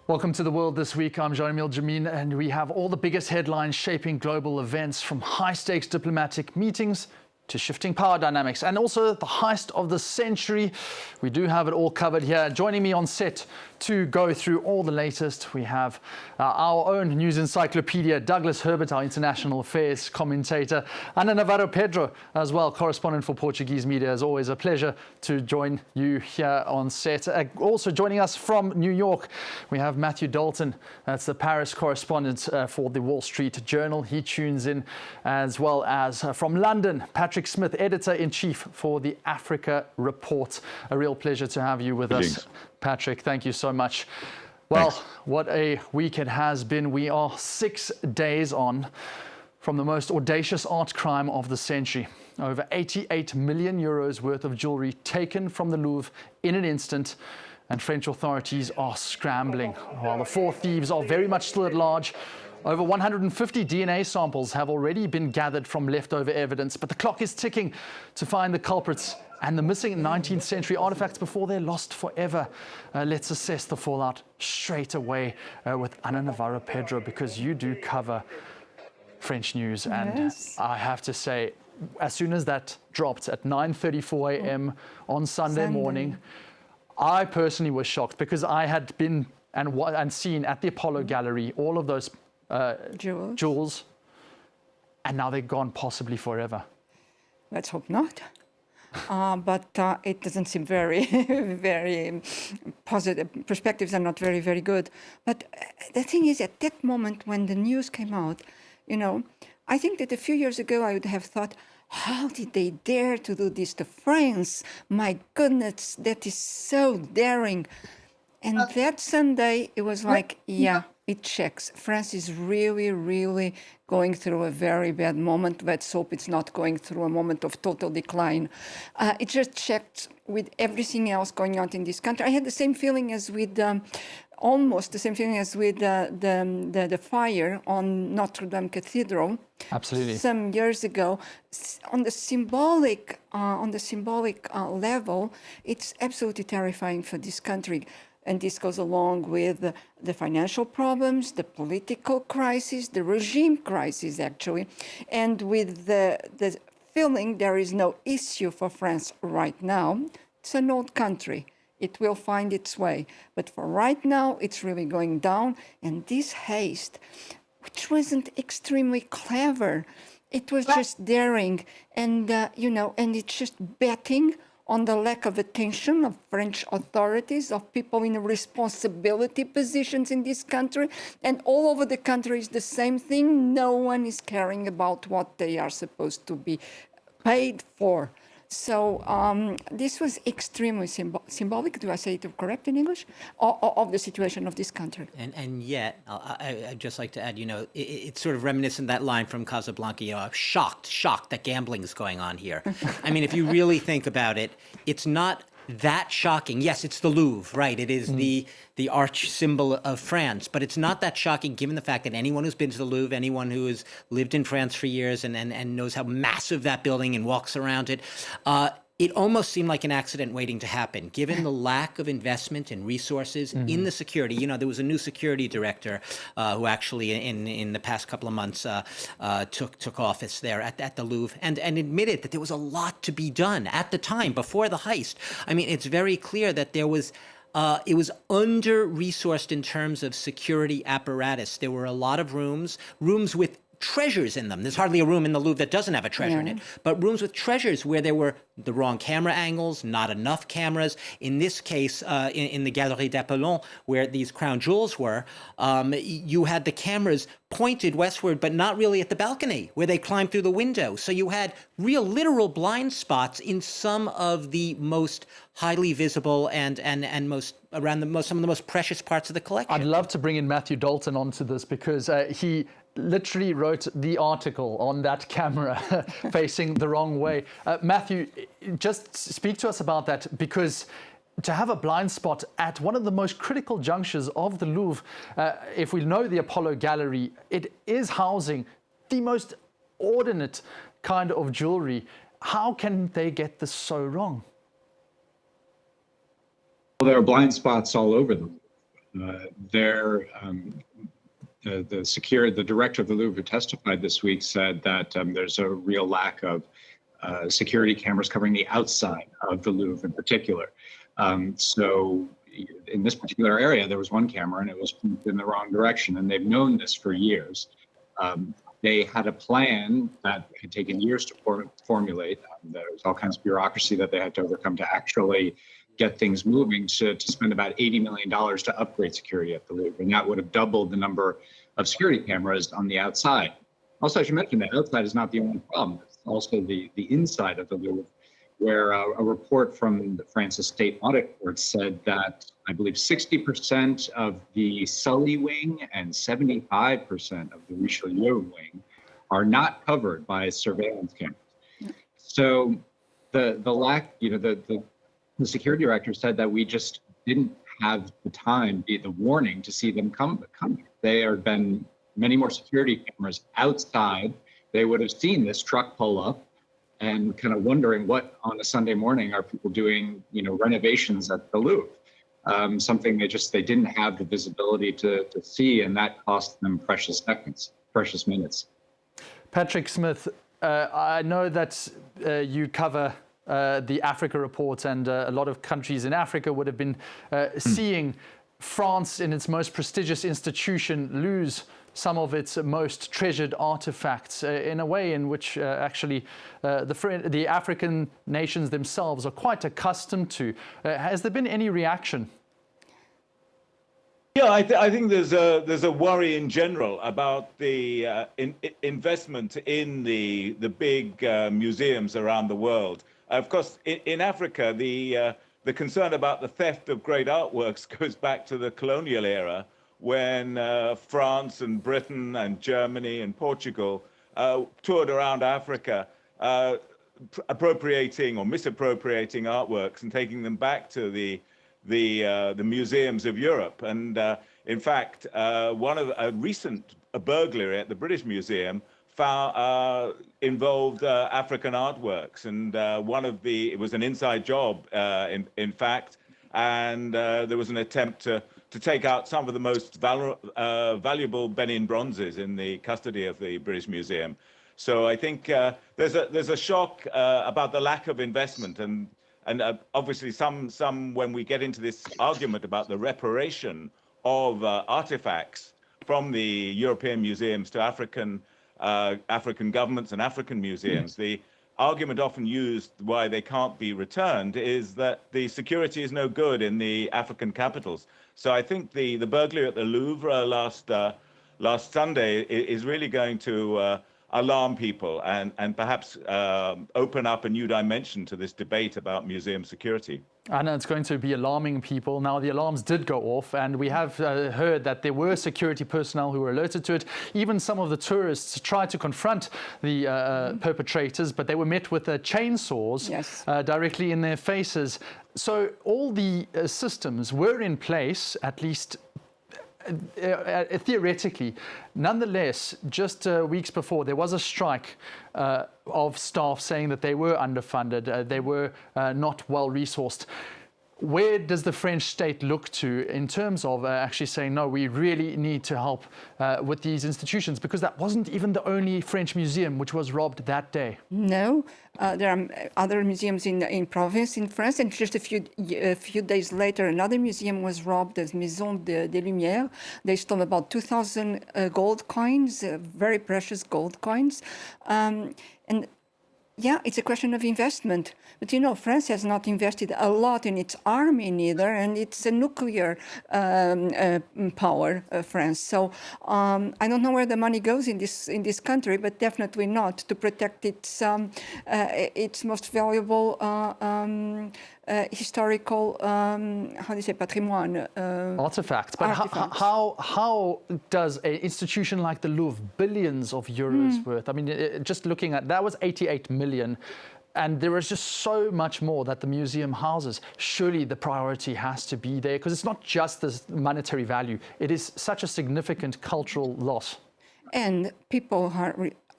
Welcome to The World This Week. I'm Jean-Emile Jamin, and we have all the biggest headlines shaping global events, from high-stakes diplomatic meetings to shifting power dynamics, and also the heist of the century. We do have it all covered here. Joining me on set to go through all the latest, we have our own news encyclopedia, Douglas Herbert, our international affairs commentator, Ana Navarro Pedro as well, correspondent for Portuguese media. As always, a pleasure to join you here on set. Also joining us from New York, we have Matthew Dalton. That's the Paris correspondent for the Wall Street Journal. He tunes in, as well as from London, Patrick Smith, editor-in-chief for the Africa Report. A real pleasure to have you with us, Patrick. Thank you so much. Well, thanks. What a week it has been. We are 6 days on from the most audacious art crime of the century. Over 88 million euros worth of jewelry taken from the Louvre in an instant, and French authorities are scrambling. While the four thieves are very much still at large, over 150 DNA samples have already been gathered from leftover evidence, but the clock is ticking to find the culprits and the missing 19th century artifacts before they're lost forever. Let's assess the fallout straight away with Ana Navarro Pedro, because you do cover French news. And yes, I have to say, as soon as that dropped at 9:34 a.m. on Sunday morning, I personally was shocked, because I had been and seen at the Apollo Gallery all of those jewels, and now they're gone, possibly forever. Let's hope not. But it doesn't seem very, very positive. Perspectives are not very, very good. But the thing is, at that moment when the news came out, you know, I think that a few years ago I would have thought, how did they dare to do this to France? My goodness, that is so daring. And that Sunday, it was like, yeah, it checks. France is really, really going through a very bad moment. Let's hope it's not going through a moment of total decline. It just checked with everything else going on in this country. I had the same feeling as with, almost the same feeling as with the fire on Notre Dame Cathedral. Absolutely. Some years ago. On the symbolic level, it's absolutely terrifying for this country. And this goes along with the financial problems, the political crisis, the regime crisis, actually. And with the feeling there is no issue for France right now. It's an old country. It will find its way. But for right now, it's really going down. And this haste, which wasn't extremely clever, it was just daring. And, and it's just betting on the lack of attention of French authorities, of people in responsibility positions in this country. And all over the country is the same thing. No one is caring about what they are supposed to be paid for. So this was extremely symbolic, do I say it correct in English, of the situation of this country. And yet, I'd just like to add, it's sort of reminiscent of that line from Casablanca, I'm shocked that gambling is going on here. I mean, if you really think about it, it's not that shocking. Yes, it's the Louvre, right? It is the arch symbol of France, but it's not that shocking given the fact that anyone who's been to the Louvre, anyone who has lived in France for years and knows how massive that building and walks around it, it almost seemed like an accident waiting to happen, given the lack of investment and resources in the security. There was a new security director who actually, in the past couple of months, took office there at the Louvre and admitted that there was a lot to be done at the time, before the heist. I mean, it's very clear that there was it was under-resourced in terms of security apparatus. There were a lot of rooms with treasures in them. There's hardly a room in the Louvre that doesn't have a treasure in it, but rooms with treasures where there were the wrong camera angles, not enough cameras. In this case, in the Galerie d'Apollon, where these crown jewels were, you had the cameras pointed westward, but not really at the balcony where they climbed through the window. So you had real literal blind spots in some of the most highly visible and most around some of the most precious parts of the collection. I'd love to bring in Matthew Dalton onto this, because he literally wrote the article on that camera facing the wrong way. Matthew, just speak to us about that, because to have a blind spot at one of the most critical junctures of the Louvre, if we know the Apollo Gallery, it is housing the most ordinate kind of jewelry. How can they get this so wrong? Well, there are blind spots all over them. The director of the Louvre who testified this week said that there's a real lack of security cameras covering the outside of the Louvre in particular. So in this particular area, there was one camera and it was in the wrong direction, and they've known this for years. They had a plan that had taken years to formulate. There was all kinds of bureaucracy that they had to overcome to actually get things moving, to spend about $80 million to upgrade security at the Louvre. And that would have doubled the number of security cameras on the outside. Also, I should mention that outside is not the only problem. It's also the inside of the Louvre, where a report from the France's State Audit Board said that I believe 60% of the Sully wing and 75% of the Richelieu wing are not covered by surveillance cameras. So the security director said that we just didn't have the time, the warning to see them come. There had been many more security cameras outside. They would have seen this truck pull up and kind of wondering what on a Sunday morning are people doing, renovations at the Louvre. Something they didn't have the visibility to see, and that cost them precious seconds, precious minutes. Patrick Smith, I know that you cover the Africa report, and a lot of countries in Africa would have been seeing France in its most prestigious institution lose some of its most treasured artifacts in a way in which actually the African nations themselves are quite accustomed to. Has there been any reaction? Yeah, I think there's a worry in general about the investment in the big museums around the world. Of course, in Africa, the concern about the theft of great artworks goes back to the colonial era, when France and Britain and Germany and Portugal toured around Africa, appropriating or misappropriating artworks and taking them back to the museums of Europe. And in fact, a recent burglary at the British Museum involved African artworks, and it was an inside job, in fact, and there was an attempt to take out some of the most valuable Benin bronzes in the custody of the British Museum. So I think there's a shock about the lack of investment, and obviously some when we get into this argument about the reparation of artifacts from the European museums to African governments and African museums, the argument often used why they can't be returned is that the security is no good in the African capitals. So I think the burglary at the Louvre last Sunday is really going to alarm people and perhaps open up a new dimension to this debate about museum security. I know it's going to be alarming people. Now, the alarms did go off, and we have heard that there were security personnel who were alerted to it. Even some of the tourists tried to confront the perpetrators, but they were met with chainsaws directly in their faces. So all the systems were in place, at least theoretically. Nonetheless, just weeks before, there was a strike of staff saying that they were underfunded, they were not well resourced. Where does the French state look to in terms of actually saying, no, we really need to help with these institutions? Because that wasn't even the only French museum which was robbed that day. No, there are other museums in province in France, and just a few days later, another museum was robbed, the Maison des Lumières. They stole about 2,000 gold coins, very precious gold coins. And yeah, it's a question of investment. But France has not invested a lot in its army neither, and it's a nuclear power, France. So I don't know where the money goes in this country, but definitely not to protect its most valuable historical, how do you say, patrimoine? Artifacts. But how does an institution like the Louvre, billions of euros worth, I mean, just looking at, that was 88 million, and there is just so much more that the museum houses. Surely the priority has to be there, because it's not just the monetary value. It is such a significant cultural loss. And people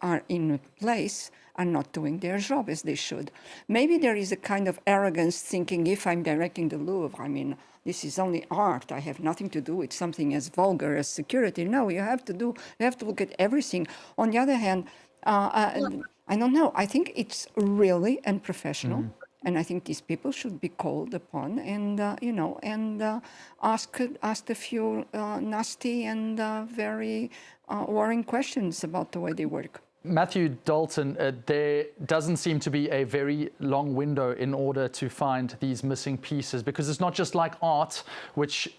are in place are not doing their job as they should. Maybe there is a kind of arrogance thinking, if I'm directing the Louvre, I mean, this is only art. I have nothing to do with something as vulgar as security. No, you have to look at everything. On the other hand, I don't know. I think it's really unprofessional. And I think these people should be called upon and, asked a few nasty and very worrying questions about the way they work. Matthew Dalton, there doesn't seem to be a very long window in order to find these missing pieces, because it's not just like art, which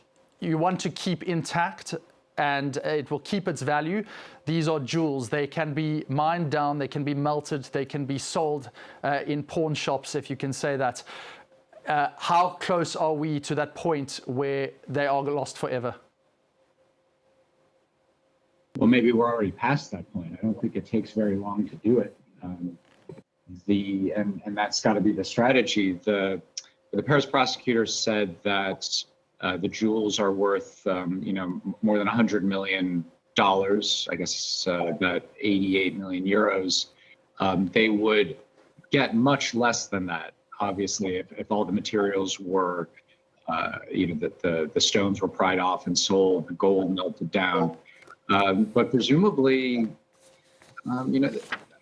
you want to keep intact and it will keep its value. These are jewels. They can be mined down, they can be melted, they can be sold in pawn shops, if you can say that. How close are we to that point where they are lost forever? Well, maybe we're already past that point. I don't think it takes very long to do it. And that's got to be the strategy. The Paris prosecutors said that the jewels are worth, more than $100 million. I guess about 88 million euros. They would get much less than that, obviously, if all the materials were, that the stones were pried off and sold, the gold melted down. But presumably,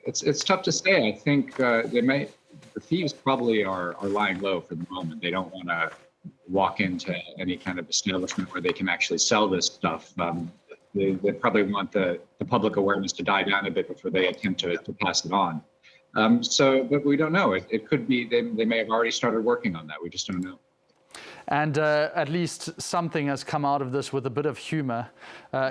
it's tough to say. I think the thieves probably are lying low for the moment. They don't want to walk into any kind of establishment where they can actually sell this stuff. They probably want the public awareness to die down a bit before they attempt to pass it on. But we don't know. It could be they may have already started working on that. We just don't know. And at least something has come out of this with a bit of humor,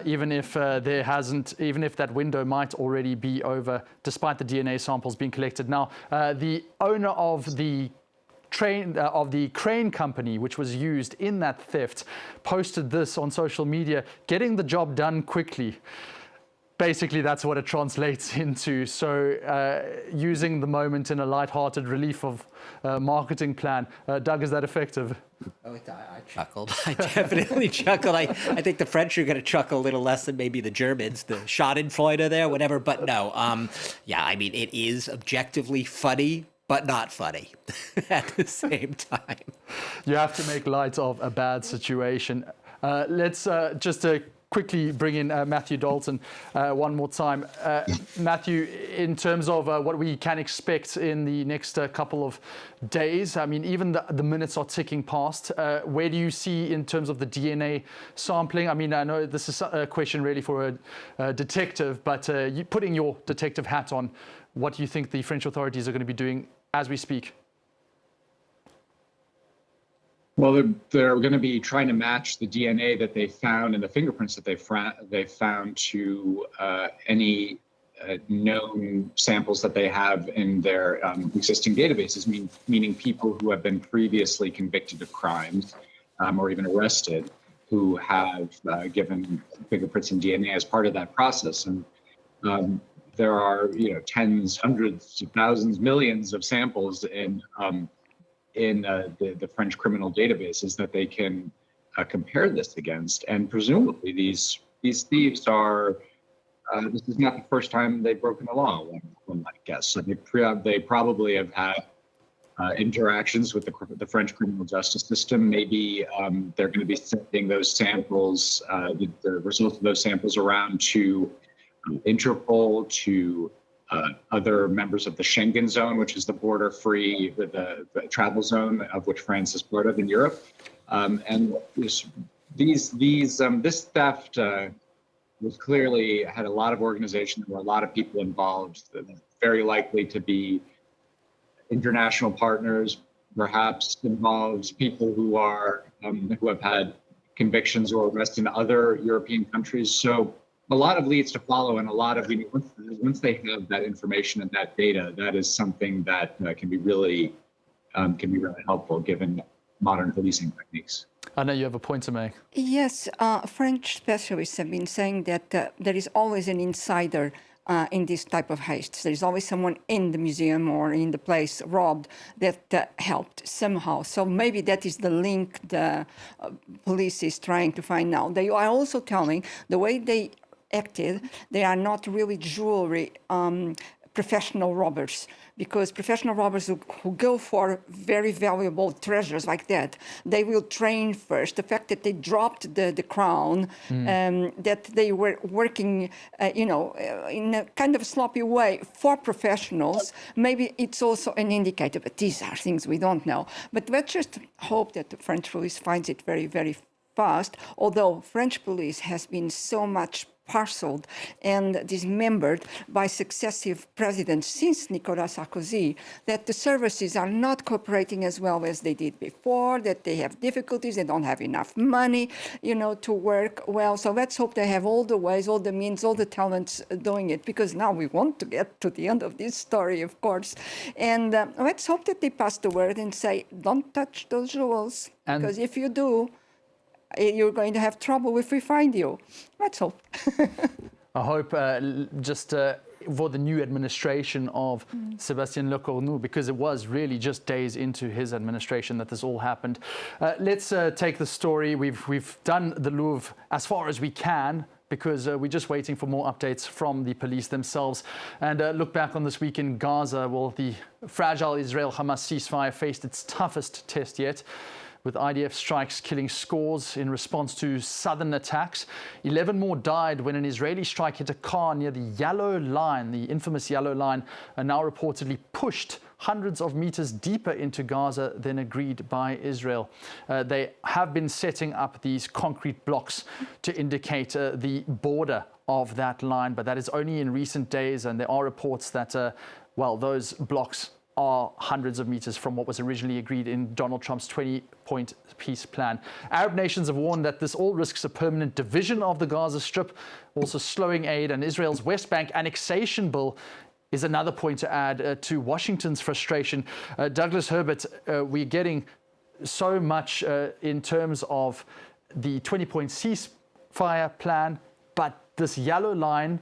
even if that window might already be over, despite the DNA samples being collected. Now, the owner of the crane company, which was used in that theft, posted this on social media: getting the job done quickly. Basically, that's what it translates into. So using the moment in a light-hearted relief of marketing plan. Doug, is that effective? Oh, I chuckled. I definitely chuckled. I think the French are going to chuckle a little less than maybe the Germans, the Schadenfreude there, whatever. But no, it is objectively funny, but not funny at the same time. You have to make light of a bad situation. Let's just quickly bring in Matthew Dalton one more time. Matthew, in terms of what we can expect in the next couple of days, I mean, even the minutes are ticking past. Where do you see in terms of the DNA sampling? I mean, I know this is a question really for a detective, but you putting your detective hat on, what do you think the French authorities are going to be doing as we speak? Well, they're going to be trying to match the DNA that they found and the fingerprints that they found to any known samples that they have in their existing databases, meaning people who have been previously convicted of crimes or even arrested, who have given fingerprints and DNA as part of that process. And there are, tens, hundreds of thousands, millions of samples in the French criminal databases that they can compare this against. And presumably these thieves are, this is not the first time they've broken the law, one might guess. So they probably have had interactions with the French criminal justice system. Maybe they're going to be sending those samples, the results of those samples around to Interpol, to other members of the Schengen zone, which is the border-free, the travel zone of which France is part of in Europe. And this theft was clearly had a lot of organization. There were a lot of people involved, very likely to be international partners, perhaps involved people who have had convictions or arrests in other European countries. So a lot of leads to follow, and a lot of, once they have that information and that data, that is something that can be really helpful given modern policing techniques. I know you have a point to make. Yes, French specialists have been saying that there is always an insider in this type of heists. There is always someone in the museum or in the place robbed that helped somehow. So maybe that is the link the police is trying to find now. They are also telling the way they acted, they are not really jewelry professional robbers, because professional robbers who go for very valuable treasures like that, they will train first. The fact that they dropped the crown, that they were working, in a kind of sloppy way for professionals, maybe it's also an indicator, but these are things we don't know. But let's just hope that the French police finds it very, very fast, although French police has been so much parceled and dismembered by successive presidents since Nicolas Sarkozy, that the services are not cooperating as well as they did before, that they have difficulties, they don't have enough money, to work well. So let's hope they have all the ways, all the means, all the talents doing it, because now we want to get to the end of this story, of course. And let's hope that they pass the word and say, don't touch those jewels, because if you do, you're going to have trouble if we find you. Let's hope. I hope for the new administration of Sébastien Lecornu, because it was really just days into his administration that this all happened. Let's take the story. We've done the Louvre as far as we can, because we're just waiting for more updates from the police themselves. And look back on this week in Gaza. Well, the fragile Israel-Hamas ceasefire faced its toughest test yet, with IDF strikes killing scores in response to southern attacks. 11 more died when an Israeli strike hit a car near the Yellow Line, the infamous Yellow Line, and now reportedly pushed hundreds of meters deeper into Gaza than agreed by Israel. They have been setting up these concrete blocks to indicate the border of that line, but that is only in recent days, and there are reports that, those blocks are hundreds of meters from what was originally agreed in Donald Trump's 20-point peace plan. Arab nations have warned that this all risks a permanent division of the Gaza Strip, also slowing aid, and Israel's West Bank annexation bill is another point to add to Washington's frustration. Douglas Herbert, we're getting so much in terms of the 20-point ceasefire plan, but this Yellow Line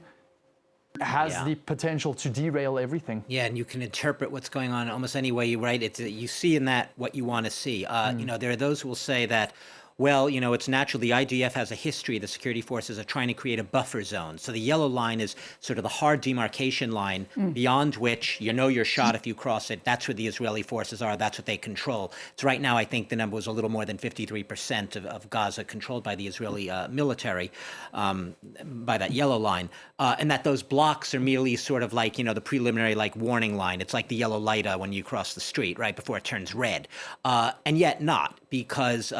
has the potential to derail everything. Yeah, and you can interpret what's going on almost any way you write it. You see in that what you want to see. There are those who will say that, well, it's natural. The IDF has a history. The security forces are trying to create a buffer zone. So the Yellow Line is sort of the hard demarcation line beyond which you're shot if you cross it. That's where the Israeli forces are. That's what they control. So right now, I think the number was a little more than 53% of Gaza controlled by the Israeli military, by that Yellow Line. And that those blocks are merely sort of like, the preliminary warning line. It's like the yellow light when you cross the street, right, before it turns red. And yet not, because,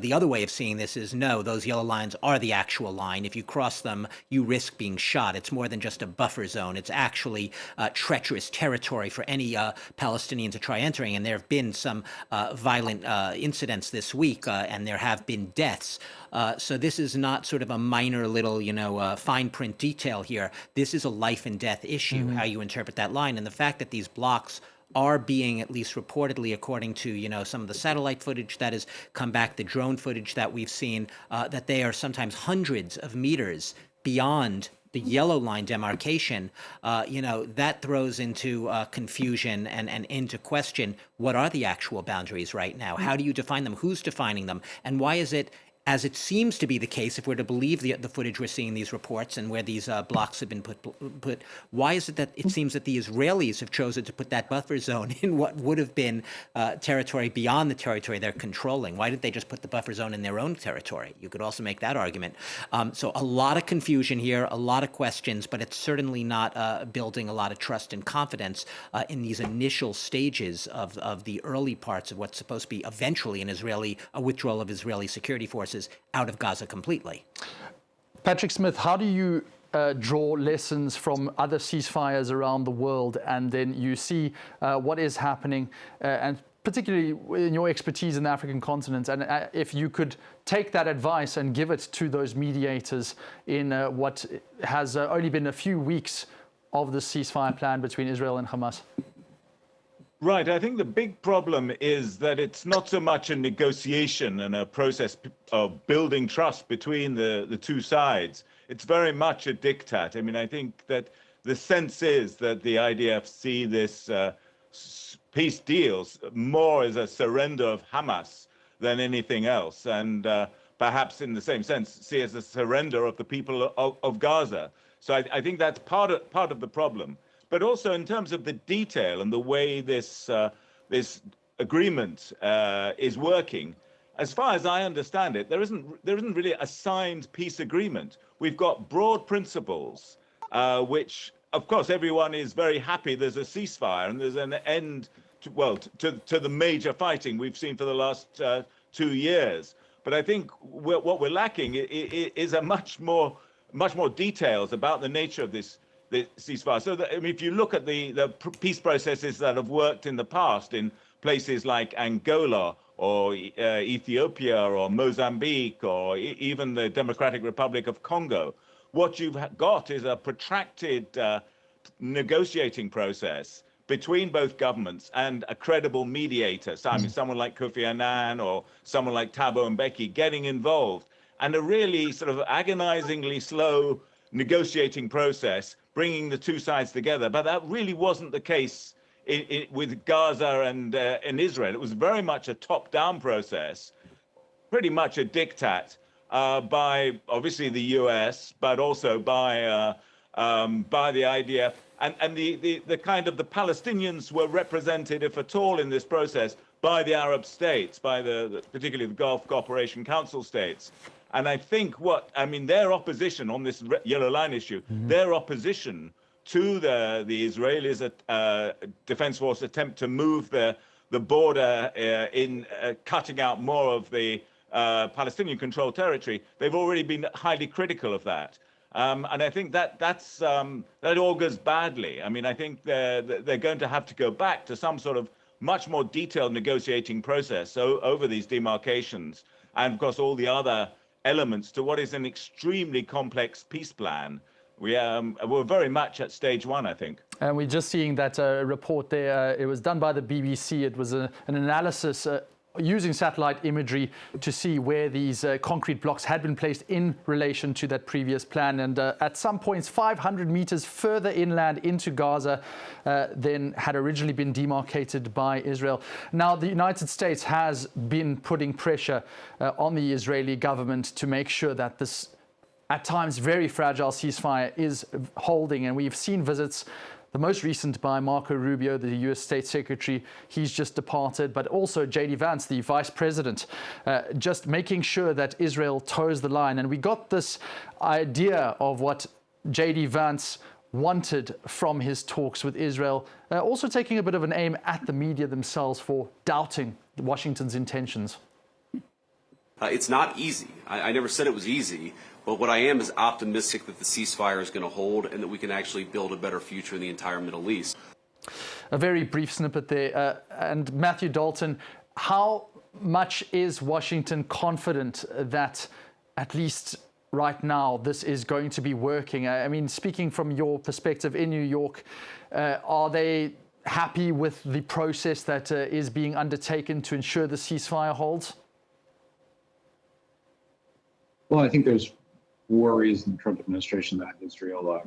the other way of seeing this is, no, those yellow lines are the actual line. If you cross them, you risk being shot. It's more than just a buffer zone. It's actually treacherous territory for any Palestinian to try entering. And there have been some violent incidents this week, and there have been deaths. So this is not sort of a minor little, fine print detail here. This is a life and death issue, how you interpret that line. And the fact that these blocks are being, at least reportedly, according to some of the satellite footage that has come back, the drone footage that we've seen, that they are sometimes hundreds of meters beyond the Yellow Line demarcation, that throws into confusion and into question, what are the actual boundaries right now? How do you define them? Who's defining them? And why is it, as it seems to be the case, if we're to believe the footage we're seeing in these reports and where these blocks have been put, why is it that it seems that the Israelis have chosen to put that buffer zone in what would have been territory beyond the territory they're controlling? Why didn't they just put the buffer zone in their own territory? You could also make that argument. So a lot of confusion here, a lot of questions, but it's certainly not building a lot of trust and confidence in these initial stages of the early parts of what's supposed to be eventually a withdrawal of Israeli security forces out of Gaza completely. Patrick Smith, how do you draw lessons from other ceasefires around the world, and then you see what is happening, and particularly in your expertise in the African continent, and if you could take that advice and give it to those mediators in what has only been a few weeks of the ceasefire plan between Israel and Hamas? Right. I think the big problem is that it's not so much a negotiation and a process of building trust between the two sides. It's very much a diktat. I mean, I think that the sense is that the IDF see this peace deals more as a surrender of Hamas than anything else, and perhaps in the same sense see as a surrender of the people of Gaza. So I think that's part of the problem. but also in terms of the detail and the way this this agreement is working. As far as I understand it, there isn't really a signed peace agreement. We've got broad principles, which, of course, everyone is very happy there's a ceasefire and there's an end to the major fighting we've seen for the last 2 years. But I think what we're lacking is a much more details about the nature of this ceasefire. So that, I mean, if you look at the peace processes that have worked in the past in places like Angola or Ethiopia or Mozambique or even the Democratic Republic of Congo, what you've got is a protracted negotiating process between both governments and a credible mediator. So, I mean, someone like Kofi Annan or someone like Thabo Mbeki getting involved, and a really sort of agonizingly slow negotiating process, bringing the two sides together. But that really wasn't the case with Gaza and Israel. It was very much a top-down process, pretty much a diktat by obviously the US, but also by the IDF. And the kind of the Palestinians were represented, if at all, in this process by the Arab states, by particularly the Gulf Cooperation Council states. And I think their opposition on this yellow line issue, their opposition to the Israelis' defense force attempt to move the border in cutting out more of the Palestinian controlled territory, they've already been highly critical of that. And I think that augurs badly. I mean, I think they're going to have to go back to some sort of much more detailed negotiating process over these demarcations, and of course all the other elements to what is an extremely complex peace plan. We're very much at stage one, I think. And we're just seeing that report there. It was done by the BBC. It was an analysis using satellite imagery to see where these concrete blocks had been placed in relation to that previous plan. And at some points, 500 meters further inland into Gaza than had originally been demarcated by Israel. Now, the United States has been putting pressure on the Israeli government to make sure that this, at times, very fragile ceasefire is holding. And we've seen visits, the most recent by Marco Rubio, the US State Secretary. He's just departed, but also J.D. Vance, the Vice President, just making sure that Israel toes the line. And we got this idea of what J.D. Vance wanted from his talks with Israel, also taking a bit of an aim at the media themselves for doubting Washington's intentions. It's not easy. I never said it was easy. But what I am is optimistic that the ceasefire is going to hold and that we can actually build a better future in the entire Middle East. A very brief snippet there. And Matthew Dalton, how much is Washington confident that at least right now this is going to be working? I mean, speaking from your perspective in New York, are they happy with the process that is being undertaken to ensure the ceasefire holds? Well, I think there's worries in the Trump administration that Israel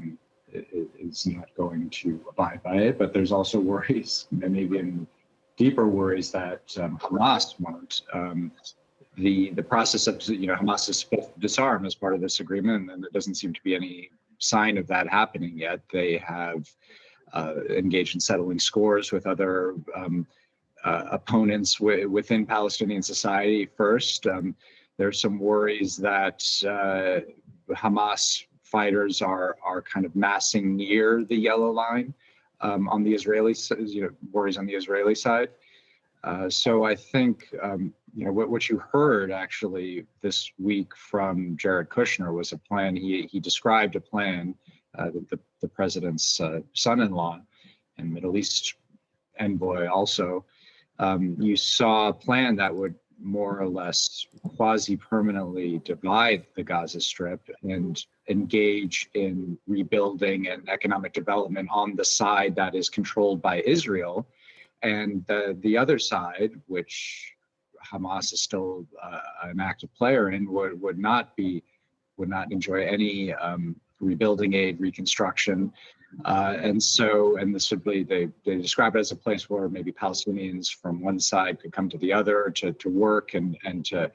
is not going to abide by it, but there's also worries, and maybe even deeper worries, that Hamas won't. The process of Hamas is supposed to disarm as part of this agreement, and there doesn't seem to be any sign of that happening yet. They have engaged in settling scores with other opponents within Palestinian society first. There's some worries that Hamas fighters are kind of massing near the yellow line on the Israeli, worries on the Israeli side. So I think what you heard actually this week from Jared Kushner was a plan. He described a plan that the president's son-in-law and Middle East envoy also. You saw a plan that would more or less quasi-permanently divide the Gaza Strip and engage in rebuilding and economic development on the side that is controlled by Israel. And the other side, which Hamas is still an active player in, would not enjoy any rebuilding aid, reconstruction. And this would be, they describe it as a place where maybe Palestinians from one side could come to the other to work and to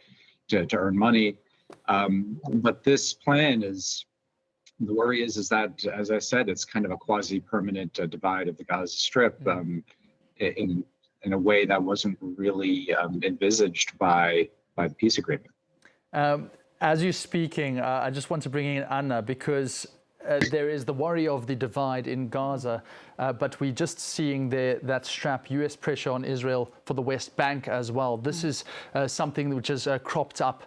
earn money. But this plan is The worry is that, as I said, it's kind of a quasi-permanent divide of the Gaza Strip in a way that wasn't really envisaged by the peace agreement. As you're speaking, I just want to bring in Anna because there is the worry of the divide in Gaza, but we're just seeing that strap US pressure on Israel for the West Bank as well. This is something which has cropped up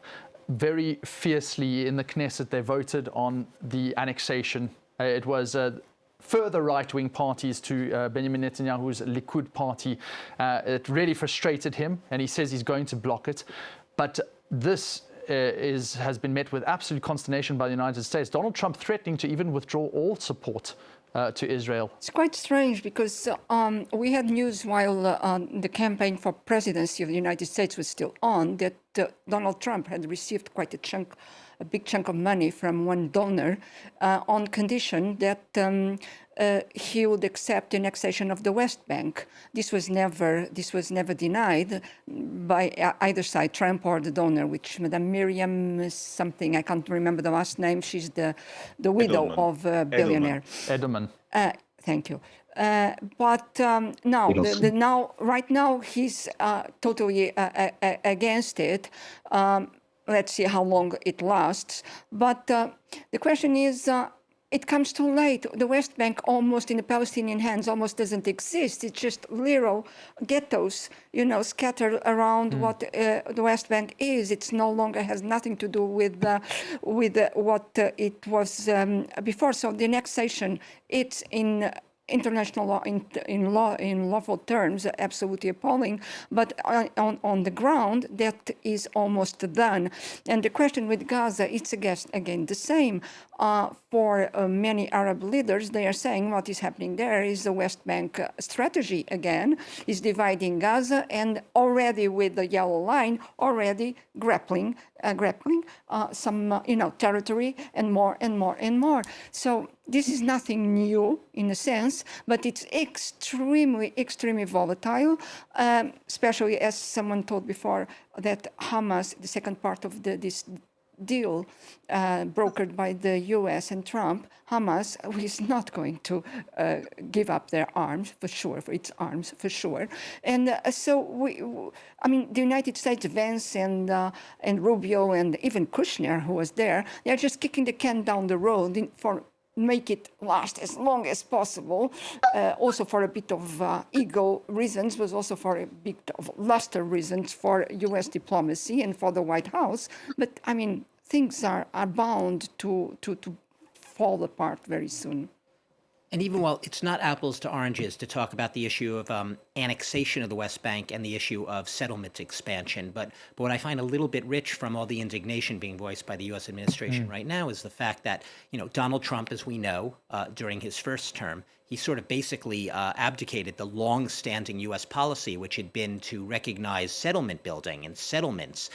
very fiercely in the Knesset. They voted on the annexation. It was further right-wing parties to Benjamin Netanyahu's Likud party. It really frustrated him, and he says he's going to block it. But this has been met with absolute consternation by the United States. Donald Trump threatening to even withdraw all support to Israel. It's quite strange because we had news while the campaign for presidency of the United States was still on that Donald Trump had received quite a big chunk of money from one donor on condition that he would accept the annexation of the West Bank. This was never denied by either side, Trump or the donor, which Madame Miriam something, I can't remember the last name. She's the widow of a billionaire. Edelman. Thank you. But right now he's totally against it. Let's see how long it lasts. But the question is, it comes too late. The West Bank, almost in the Palestinian hands, almost doesn't exist. It's just little ghettos, scattered around what the West Bank is. It's no longer has nothing to do with what it was before. So the annexation, it's in international law, in lawful terms, absolutely appalling. But on the ground, that is almost done. And the question with Gaza, it's again the same. For many Arab leaders, they are saying what is happening there is the West Bank strategy again, is dividing Gaza and already with the yellow line, already grappling some territory and more and more and more. So this is nothing new in a sense, but it's extremely, extremely volatile, especially as someone told before that Hamas, the second part of this deal brokered by the US and Trump, Hamas is not going to give up their arms for sure, And so the United States, Vance and Rubio and even Kushner, who was there, they're just kicking the can down the road for make it last as long as possible, also for a bit of ego reasons, but also for a bit of luster reasons for US diplomacy and for the White House. But things are bound to fall apart very soon. And even while it's not apples to oranges to talk about the issue of annexation of the West Bank and the issue of settlement expansion, but what I find a little bit rich from all the indignation being voiced by the U.S. administration right now is the fact that, Donald Trump, as we know, during his first term, he sort of basically abdicated the long-standing U.S. policy, which had been to recognize settlement building and settlements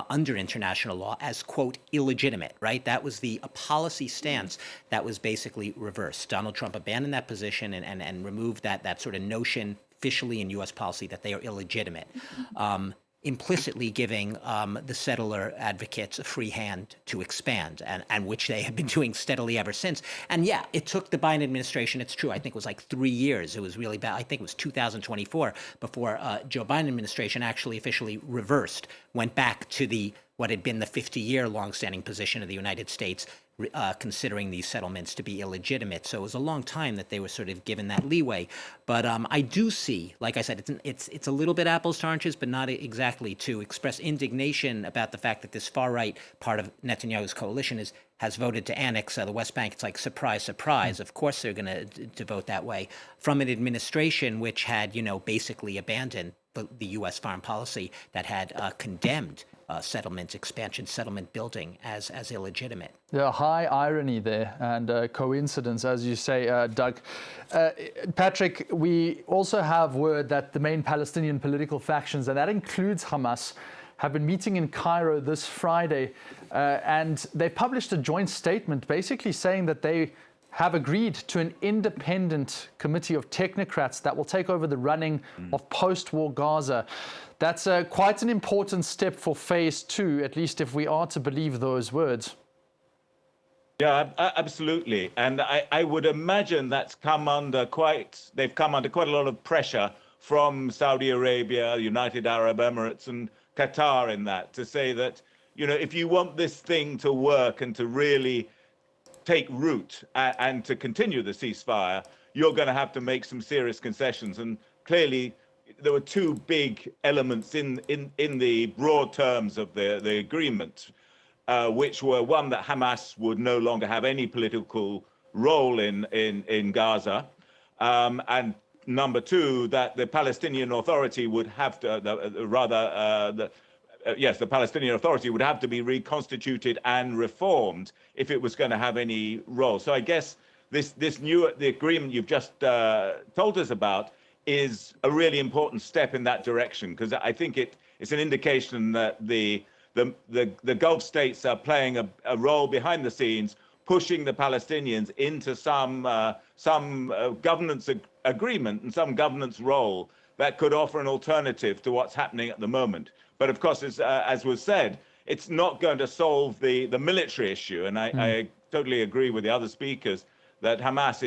under international law as, quote, illegitimate, right? That was a policy stance that was basically reversed. Donald Trump abandoned that position and removed that sort of notion officially in U.S. policy that they are illegitimate. Implicitly giving the settler advocates a free hand to expand, and which they have been doing steadily ever since. And yeah, it took the Biden administration, it's true, I think it was like 3 years. It was really bad. I think it was 2024 before Joe Biden administration actually officially reversed, went back to what had been the 50-year longstanding position of the United States, considering these settlements to be illegitimate. So it was a long time that they were sort of given that leeway. But I do see, like I said, it's a little bit apples to oranges, but not exactly, to express indignation about the fact that this far-right part of Netanyahu's coalition has voted to annex the West Bank. It's like, surprise, surprise. Of course they're going to vote that way. From an administration which had, basically abandoned the U.S. foreign policy that had condemned settlement expansion, settlement building as illegitimate. Yeah, high irony there and coincidence, as you say, Doug. Patrick, we also have word that the main Palestinian political factions, and that includes Hamas, have been meeting in Cairo this Friday, and they published a joint statement basically saying that they have agreed to an independent committee of technocrats that will take over the running of post-war Gaza. That's quite an important step for phase 2, at least if we are to believe those words. Yeah, absolutely. And I would imagine they've come under quite a lot of pressure from Saudi Arabia, United Arab Emirates, and Qatar in that, to say that, if you want this thing to work and to really take root and to continue the ceasefire, you're going to have to make some serious concessions. And clearly, there were two big elements in the broad terms of the agreement, which were, one, that Hamas would no longer have any political role in Gaza, and number two, that the Palestinian Authority would have to, the Palestinian Authority would have to be reconstituted and reformed if it was going to have any role. So I guess the agreement you've just told us about is a really important step in that direction, because I think it's an indication that the Gulf states are playing a role behind the scenes, pushing the Palestinians into some governance agreement and some governance role that could offer an alternative to what's happening at the moment. But of course, as was said, it's not going to solve the military issue. And I totally agree with the other speakers that Hamas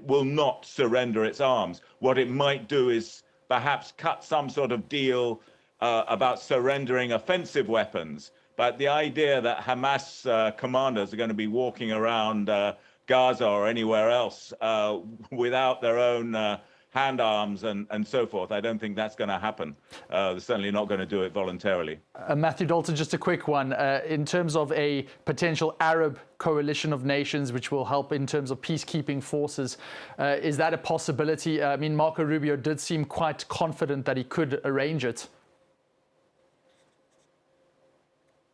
will not surrender its arms. What it might do is perhaps cut some sort of deal about surrendering offensive weapons. But the idea that Hamas commanders are going to be walking around Gaza or anywhere else without their own hand arms and so forth, I don't think that's going to happen. They're certainly not going to do it voluntarily. Matthew Dalton, just a quick one. In terms of a potential Arab coalition of nations which will help in terms of peacekeeping forces, is that a possibility? I mean, Marco Rubio did seem quite confident that he could arrange it.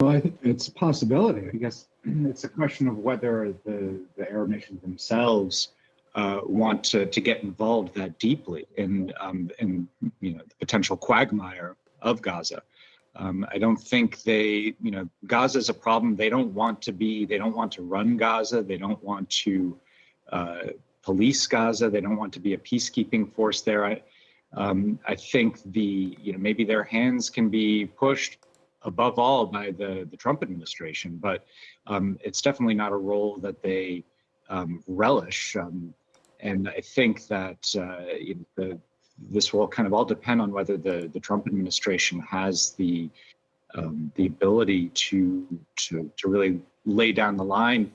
Well, I think it's a possibility. I guess it's a question of whether the Arab nations themselves want to get involved that deeply in the potential quagmire of Gaza. I don't think Gaza is a problem. They don't want to run Gaza. They don't want to police Gaza. They don't want to be a peacekeeping force there. I think maybe their hands can be pushed above all by the Trump administration, but it's definitely not a role that they relish. And I think that this will kind of all depend on whether the Trump administration has the ability to really lay down the line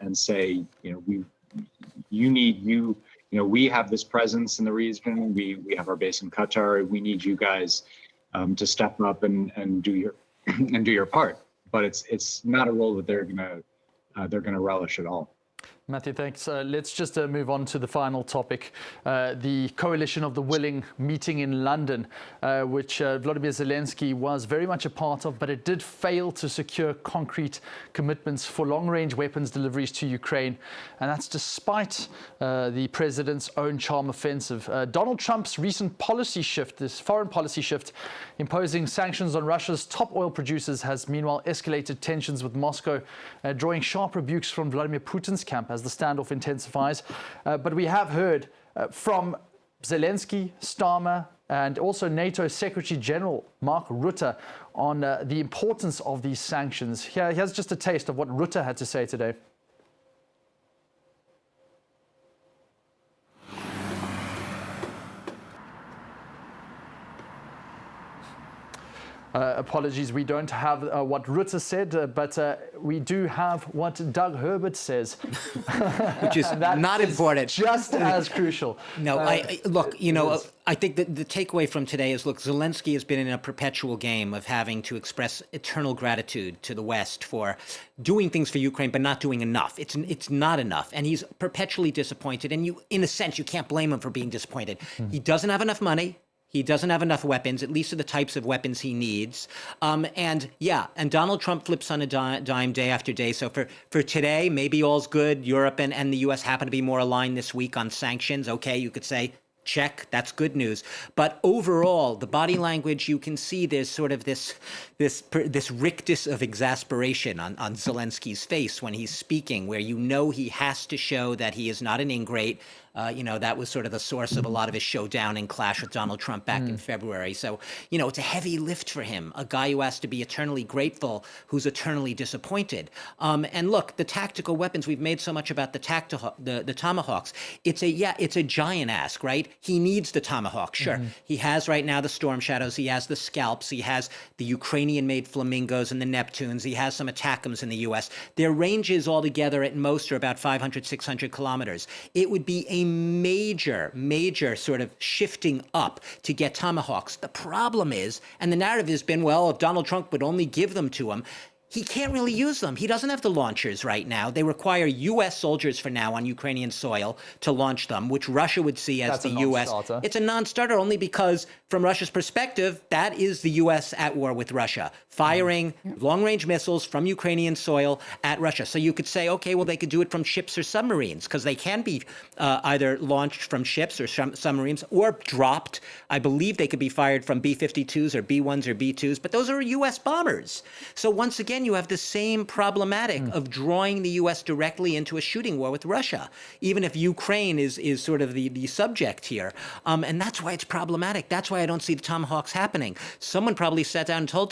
and say, we have this presence in the region. We have our base in Qatar. We need you guys to step up and do your part. But it's not a role that they're gonna relish at all. Matthew, thanks. Let's just move on to the final topic, the Coalition of the Willing meeting in London, which Vladimir Zelensky was very much a part of, but it did fail to secure concrete commitments for long-range weapons deliveries to Ukraine. And that's despite the president's own charm offensive. Donald Trump's recent policy shift, this foreign policy shift, imposing sanctions on Russia's top oil producers, has meanwhile escalated tensions with Moscow, drawing sharp rebukes from Vladimir Putin's camp as the standoff intensifies. But we have heard from Zelensky, Starmer, and also NATO Secretary General Mark Rutte on the importance of these sanctions. Here's just a taste of what Rutte had to say today. Apologies, we don't have what Rutte said, but we do have what Doug Herbert says. Which is not important. Just as crucial. No, I think that the takeaway from today is, look, Zelensky has been in a perpetual game of having to express eternal gratitude to the West for doing things for Ukraine, but not doing enough. It's not enough. And he's perpetually disappointed. And in a sense, you can't blame him for being disappointed. He doesn't have enough money. He doesn't have enough weapons, at least of the types of weapons he needs. And Donald Trump flips on a dime day after day. So for today, maybe all's good. Europe and the U.S. happen to be more aligned this week on sanctions. Okay, you could say, check, that's good news. But overall, the body language, you can see there's sort of this rictus of exasperation on Zelensky's face when he's speaking, where he has to show that he is not an ingrate. That was sort of the source of a lot of his showdown and clash with Donald Trump back in February. So, it's a heavy lift for him, a guy who has to be eternally grateful, who's eternally disappointed. And look, the tactical weapons, we've made so much about the tomahawks. It's a giant ask, right? He needs the tomahawk, sure. He has right now the Storm Shadows, he has the Scalps, he has the Ukrainian-made Flamingos and the Neptunes, he has some ATACMS in the U.S. Their ranges altogether at most are about 500, 600 kilometers. It would be a major sort of shifting up to get tomahawks. The problem is, and the narrative has been, well, if Donald Trump would only give them to him, he can't really use them. He doesn't have the launchers right now. They require U.S. soldiers for now on Ukrainian soil to launch them, which Russia would see as the U.S. It's a non-starter only because, from Russia's perspective, that is the U.S. at war with Russia, firing long-range missiles from Ukrainian soil at Russia. So you could say, okay, well, they could do it from ships or submarines because they can be either launched from ships or submarines or dropped. I believe they could be fired from B-52s or B-1s or B-2s, but those are U.S. bombers. So once again, you have the same problematic of drawing the U.S. directly into a shooting war with Russia, even if Ukraine is sort of the subject here. And that's why it's problematic. That's why I don't see the tomahawks happening. Someone probably sat down and told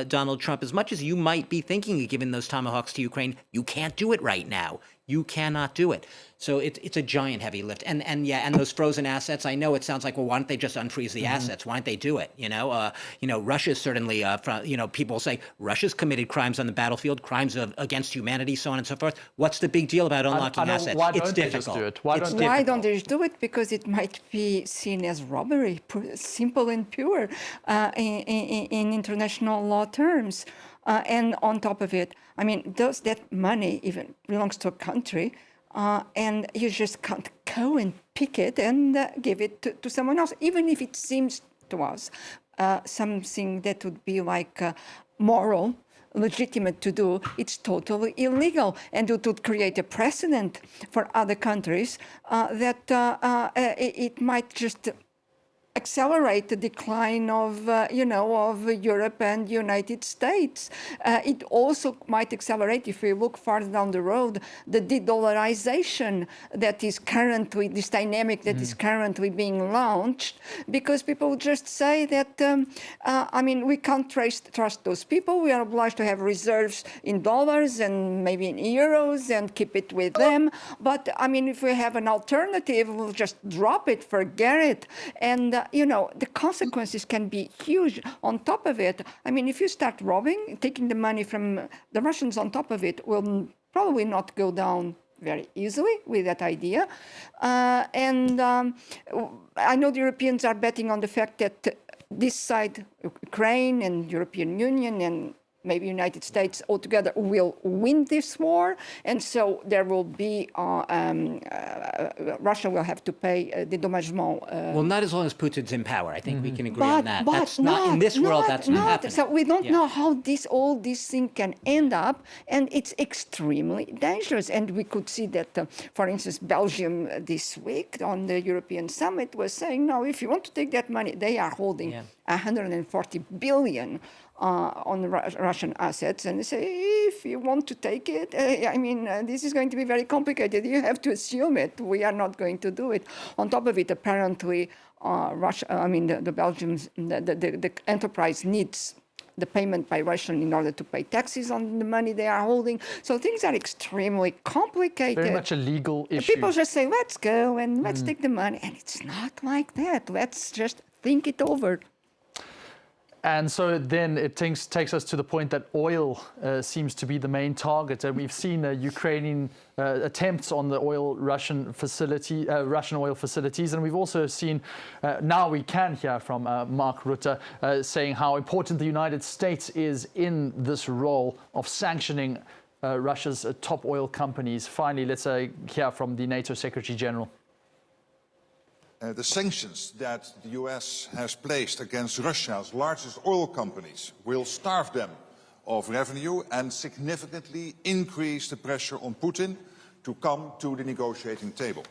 Donald Trump, as much as you might be thinking of giving those tomahawks to Ukraine, you can't do it right now. You cannot do it. So it's a giant heavy lift. And those frozen assets, I know it sounds like, well, why don't they just unfreeze the assets? Why don't they do it? Russia's certainly, people say Russia's committed crimes on the battlefield, crimes against humanity, so on and so forth. What's the big deal about unlocking assets? Why It's don't they difficult. just do it? Why don't they just do it? Because it might be seen as robbery, simple and pure, in international law terms. And on top of it, I mean, that money even belongs to a country, and you just can't go and pick it and give it to someone else, even if it seems to us something that would be like moral, legitimate to do. It's totally illegal, and it would create a precedent for other countries that it might just accelerate the decline of Europe and United States. It also might accelerate, if we look farther down the road, the de-dollarization that is currently, this dynamic that is currently being launched, because people just say that, we can't trust those people. We are obliged to have reserves in dollars and maybe in euros and keep it with them. But if we have an alternative, we'll just drop it, forget it. And the consequences can be huge. On top of it, if you start robbing, taking the money from the Russians on top of it will probably not go down very easily with that idea. I know the Europeans are betting on the fact that this side, Ukraine and European Union and maybe United States altogether will win this war, and so there will be Russia will have to pay the dédommagement. Well, not as long as Putin's in power. I think we can agree on that. That's not in this world. That's not happening. So we don't know how all this thing can end up, and it's extremely dangerous. And we could see that, for instance, Belgium this week on the European summit was saying, no, if you want to take that money, they are holding 140 billion. On the Russian assets, and they say, if you want to take it, this is going to be very complicated. You have to assume it. We are not going to do it. On top of it, apparently, Russia, the Belgians, the enterprise needs the payment by Russia in order to pay taxes on the money they are holding. So things are extremely complicated. Very much a legal issue. People just say, let's go and let's take the money. And it's not like that. Let's just think it over. And so then it takes us to the point that oil seems to be the main target. We've seen Ukrainian attempts on the Russian oil facilities, and we've also seen, now we can hear from Mark Rutte saying how important the United States is in this role of sanctioning Russia's top oil companies. Finally, let's hear from the NATO Secretary General. The sanctions that the US has placed against Russia's largest oil companies will starve them of revenue and significantly increase the pressure on Putin to come to the negotiating table.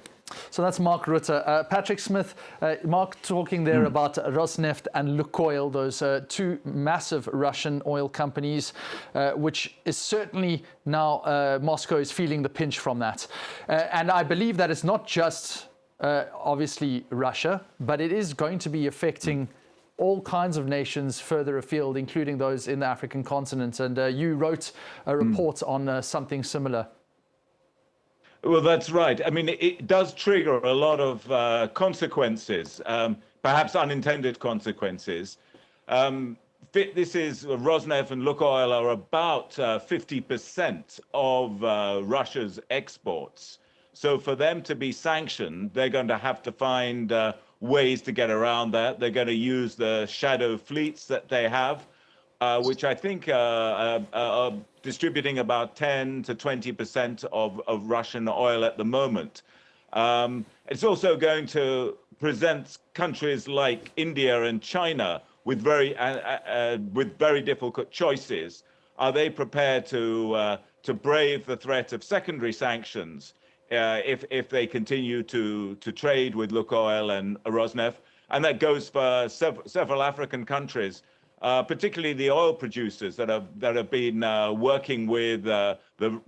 So that's Mark Rutte. Patrick Smith, Mark talking there about Rosneft and Lukoil, those two massive Russian oil companies, which is certainly now Moscow is feeling the pinch from that. And I believe that it's not just obviously Russia, but it is going to be affecting all kinds of nations further afield, including those in the African continent. And you wrote a report on something similar. Well, that's right. I mean, it does trigger a lot of consequences, perhaps unintended consequences. This is Rosneft and Lukoil are about 50% of Russia's exports. So for them to be sanctioned, they're going to have to find ways to get around that. They're going to use the shadow fleets that they have, which I think are distributing about 10 to 20% of Russian oil at the moment. It's also going to present countries like India and China with very difficult choices. Are they prepared to brave the threat of secondary sanctions if they continue to trade with Lukoil and Rosneft? And that goes for several African countries, particularly the oil producers that have been working with the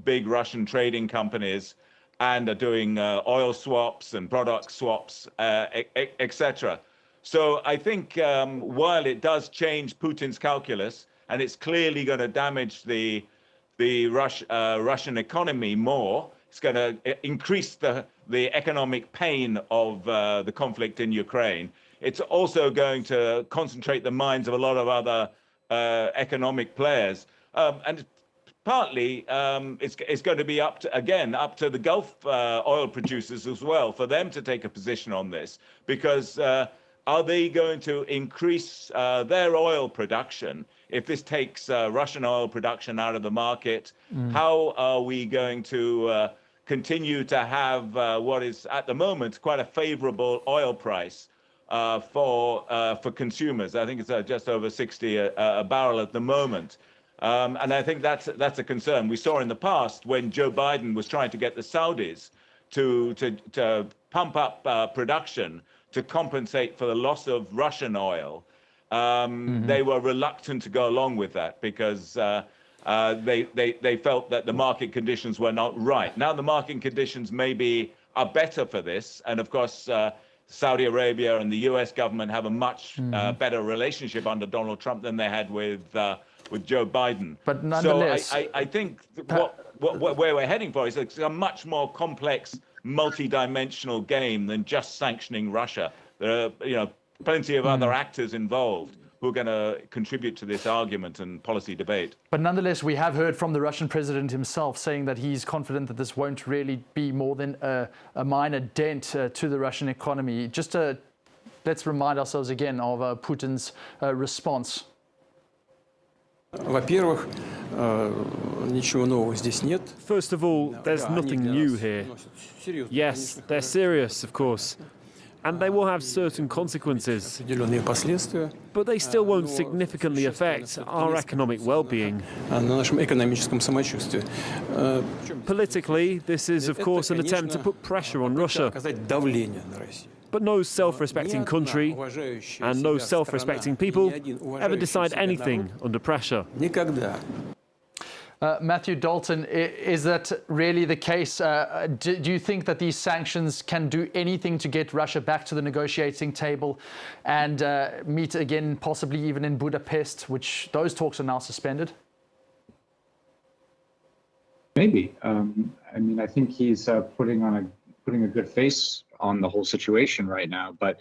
big Russian trading companies and are doing oil swaps and product swaps, etc. So I think while it does change Putin's calculus, and it's clearly going to damage the Russian economy more, it's going to increase the economic pain of the conflict in Ukraine. It's also going to concentrate the minds of a lot of other economic players, and partly it's going to be up to the Gulf oil producers as well for them to take a position on this, because are they going to increase their oil production if this takes Russian oil production out of the market? How are we going to continue to have what is at the moment quite a favorable oil price for consumers? I think it's just over 60 a barrel at the moment. And I think that's a concern. We saw in the past when Joe Biden was trying to get the Saudis to pump up production to compensate for the loss of Russian oil. They were reluctant to go along with that because they felt that the market conditions were not right. Now the market conditions maybe are better for this, and of course Saudi Arabia and the U.S. government have a much better relationship under Donald Trump than they had with Joe Biden. But nonetheless, so I think where we're heading for is a much more complex, multi-dimensional game than just sanctioning Russia. There are, plenty of other actors involved who are going to contribute to this argument and policy debate. But nonetheless, we have heard from the Russian president himself saying that he's confident that this won't really be more than a minor dent to the Russian economy. Just let's remind ourselves again of Putin's response. First of all, there's nothing new here. Yes, they're serious, of course, and they will have certain consequences, but they still won't significantly affect our economic well-being. Politically, this is, of course, an attempt to put pressure on Russia. But no self-respecting country and no self-respecting people ever decide anything under pressure. Matthew Dalton, is that really the case? Do you think that these sanctions can do anything to get Russia back to the negotiating table and meet again, possibly even in Budapest, which those talks are now suspended? Maybe. I mean, I think he's putting a good face on the whole situation right now. But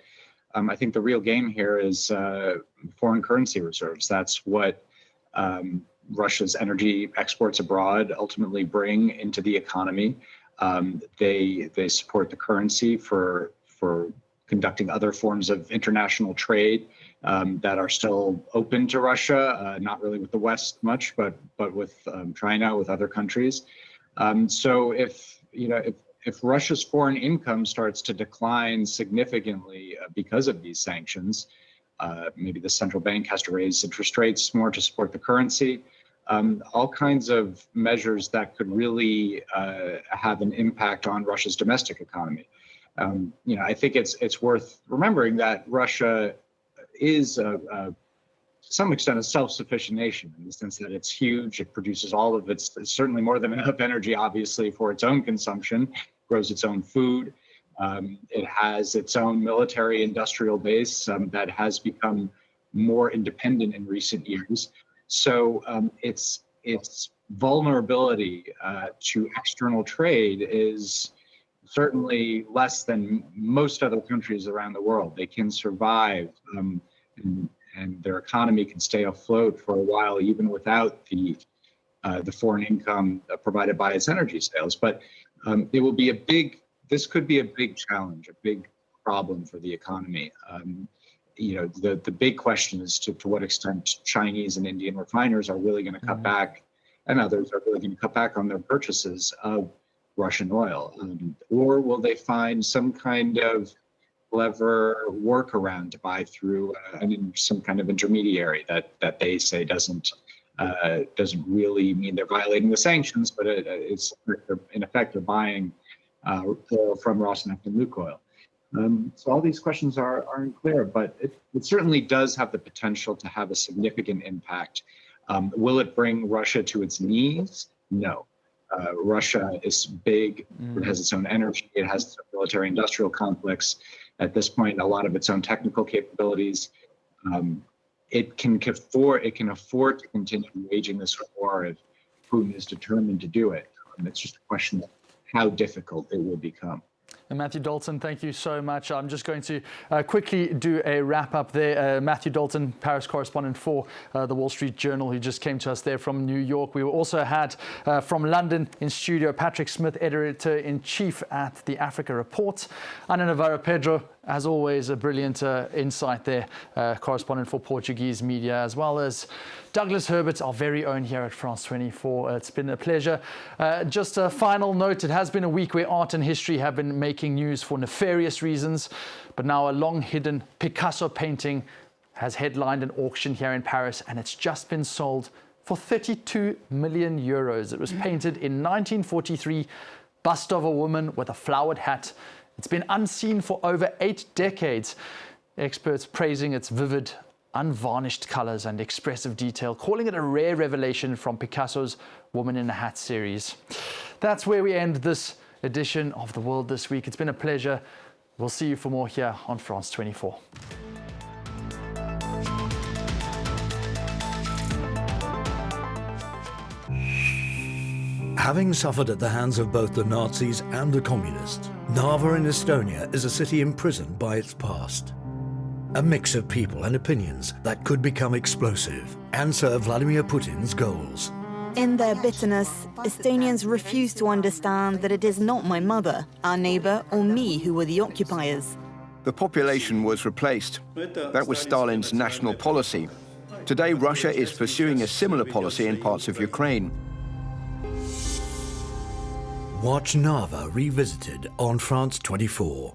I think the real game here is foreign currency reserves. That's what Russia's energy exports abroad ultimately bring into the economy. They support the currency for conducting other forms of international trade that are still open to Russia, not really with the West much, but with China, with other countries. So if Russia's foreign income starts to decline significantly because of these sanctions, maybe the central bank has to raise interest rates more to support the currency. All kinds of measures that could really have an impact on Russia's domestic economy. I think it's worth remembering that Russia is, to some extent, a self-sufficient nation in the sense that it's huge. It produces all of it's certainly more than enough energy, obviously, for its own consumption, grows its own food. It has its own military industrial base that has become more independent in recent years. So its vulnerability to external trade is certainly less than most other countries around the world. They can survive and their economy can stay afloat for a while, even without the foreign income provided by its energy sales. But it will be this could be a big challenge, a big problem for the economy. The big question is to what extent Chinese and Indian refiners are really going to cut back, and others are really going to cut back on their purchases of Russian oil, or will they find some kind of clever workaround to buy through some kind of intermediary that they say doesn't really mean they're violating the sanctions, but it's in effect they're buying oil from Rosneft and Lukoil. So all these questions are unclear, but it certainly does have the potential to have a significant impact. Will it bring Russia to its knees? No. Russia is big, it has its own energy, it has its military industrial complex, at this point a lot of its own technical capabilities. It can afford to continue waging this war if Putin is determined to do it. It's just a question of how difficult it will become. And Matthew Dalton, thank you so much. I'm just going to quickly do a wrap up there. Matthew Dalton, Paris correspondent for the Wall Street Journal, who just came to us there from New York. We also had from London in studio Patrick Smith, editor-in-chief at the Africa Report. Ana Navarro Pedro, as always, a brilliant insight there, correspondent for Portuguese media, as well as Douglas Herbert, our very own here at France 24. It's been a pleasure. Just a final note, it has been a week where art and history have been making news for nefarious reasons, but now a long-hidden Picasso painting has headlined an auction here in Paris, and it's just been sold for 32 million euros. It was painted in 1943, bust of a woman with a flowered hat. It's been unseen for over 8 decades. Experts praising its vivid, unvarnished colors and expressive detail, calling it a rare revelation from Picasso's Woman in a Hat series. That's where we end this edition of The World This Week. It's been a pleasure. We'll see you for more here on France 24. Having suffered at the hands of both the Nazis and the communists, Narva in Estonia is a city imprisoned by its past. A mix of people and opinions that could become explosive and serve Vladimir Putin's goals. In their bitterness, Estonians refuse to understand that it is not my mother, our neighbor, or me who were the occupiers. The population was replaced. That was Stalin's national policy. Today, Russia is pursuing a similar policy in parts of Ukraine. Watch Narva Revisited on France 24.